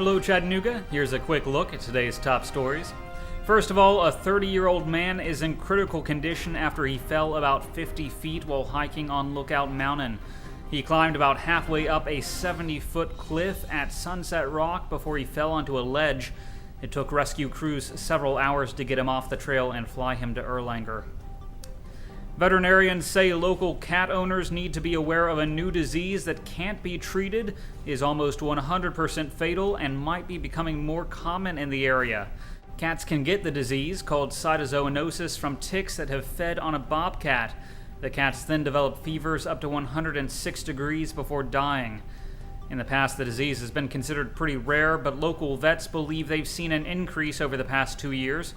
Hello Chattanooga, here's a quick look at today's top stories. First of all, a 30-year-old man is in critical condition after he fell about 50 feet while hiking on Lookout Mountain. He climbed about halfway up a 70-foot cliff at Sunset Rock before he fell onto a ledge. It took rescue crews several hours to get him off the trail and fly him to Erlanger. Veterinarians say local cat owners need to be aware of a new disease that can't be treated, is almost 100% fatal, and might be becoming more common in the area. Cats can get the disease, called Cytauxzoonosis, from ticks that have fed on a bobcat. The cats then develop fevers up to 106 degrees before dying. In the past, the disease has been considered pretty rare, but local vets believe they've seen an increase over the past 2 years.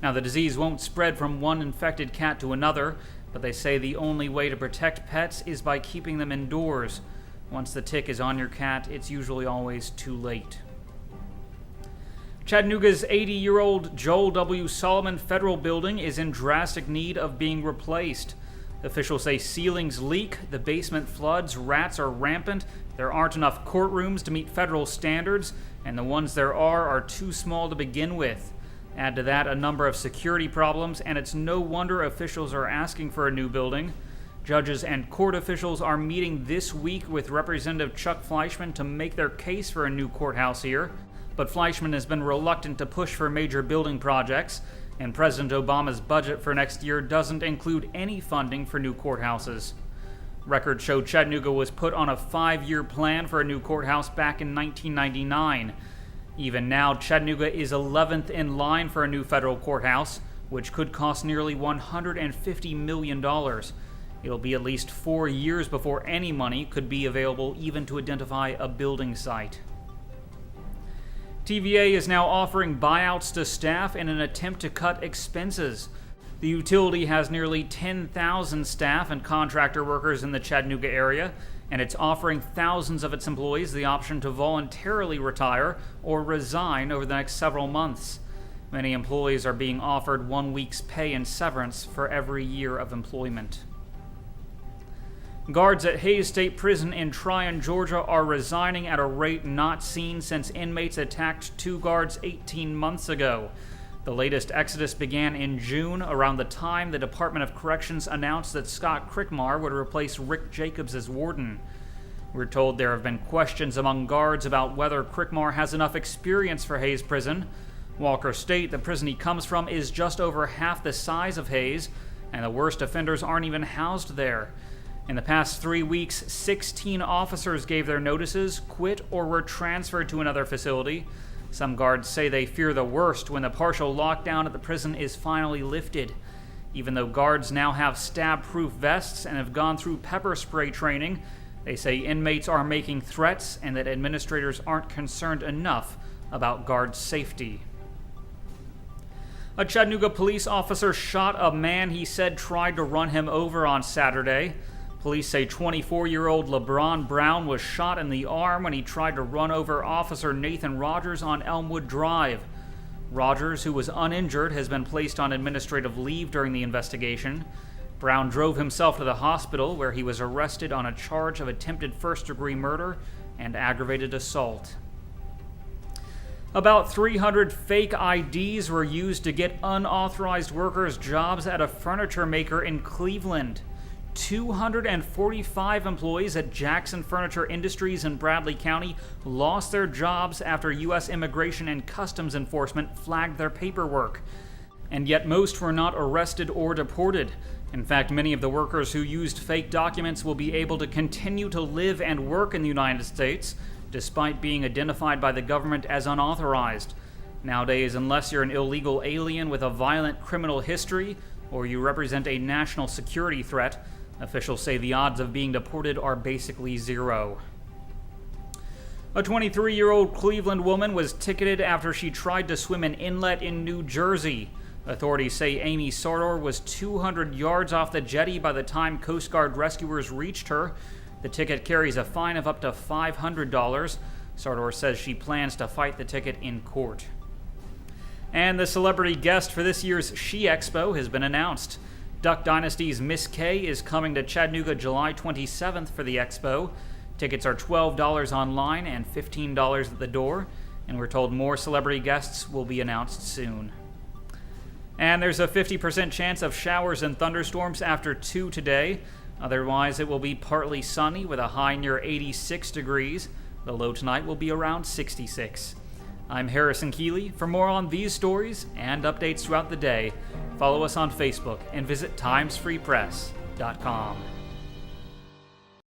Now, the disease won't spread from one infected cat to another, but they say the only way to protect pets is by keeping them indoors. Once the tick is on your cat, it's usually always too late. Chattanooga's 80-year-old Joel W. Solomon Federal Building is in drastic need of being replaced. Officials say ceilings leak, the basement floods, rats are rampant, there aren't enough courtrooms to meet federal standards, and the ones there are too small to begin with. Add to that a number of security problems, and it's no wonder officials are asking for a new building. Judges and court officials are meeting this week with Representative Chuck Fleischman to make their case for a new courthouse here. But Fleischman has been reluctant to push for major building projects, and President Obama's budget for next year doesn't include any funding for new courthouses. Records show Chattanooga was put on a 5-year plan for a new courthouse back in 1999. Even now, Chattanooga is 11th in line for a new federal courthouse, which could cost nearly $150 million. It'll be at least 4 years before any money could be available even to identify a building site. TVA is now offering buyouts to staff in an attempt to cut expenses. The utility has nearly 10,000 staff and contractor workers in the Chattanooga area, and it's offering thousands of its employees the option to voluntarily retire or resign over the next several months. Many employees are being offered 1 week's pay and severance for every year of employment. Guards at Hays State Prison in Tryon, Georgia are resigning at a rate not seen since inmates attacked 2 guards 18 months ago. The latest exodus began in June, around the time the Department of Corrections announced that Scott Crickmar would replace Rick Jacobs as warden. We're told there have been questions among guards about whether Crickmar has enough experience for Hays Prison. Walker State, the prison he comes from, is just over half the size of Hays, and the worst offenders aren't even housed there. In the past 3 weeks, 16 officers gave their notices, quit, or were transferred to another facility. Some guards say they fear the worst when the partial lockdown at the prison is finally lifted. Even though guards now have stab-proof vests and have gone through pepper spray training, they say inmates are making threats and that administrators aren't concerned enough about guards' safety. A Chattanooga police officer shot a man he said tried to run him over on Saturday. Police say 24-year-old LeBron Brown was shot in the arm when he tried to run over Officer Nathan Rogers on Elmwood Drive. Rogers, who was uninjured, has been placed on administrative leave during the investigation. Brown drove himself to the hospital, where he was arrested on a charge of attempted first-degree murder and aggravated assault. About 300 fake IDs were used to get unauthorized workers jobs at a furniture maker in Cleveland. 245 employees at Jackson Furniture Industries in Bradley County lost their jobs after U.S. Immigration and Customs Enforcement flagged their paperwork. And yet most were not arrested or deported. In fact, many of the workers who used fake documents will be able to continue to live and work in the United States, despite being identified by the government as unauthorized. Nowadays, unless you're an illegal alien with a violent criminal history, or you represent a national security threat, officials say the odds of being deported are basically zero. A 23-year-old Cleveland woman was ticketed after she tried to swim an inlet in New Jersey. Authorities say Amy Sardor was 200 yards off the jetty by the time Coast Guard rescuers reached her. The ticket carries a fine of up to $500. Sardor says she plans to fight the ticket in court. And the celebrity guest for this year's She Expo has been announced. Duck Dynasty's Miss K is coming to Chattanooga July 27th for the expo. Tickets are $12 online and $15 at the door. and we're told more celebrity guests will be announced soon. And there's a 50% chance of showers and thunderstorms after 2 today. Otherwise, it will be partly sunny with a high near 86 degrees. The low tonight will be around 66. I'm Harrison Keeley. For more on these stories and updates throughout the day, follow us on Facebook and visit timesfreepress.com.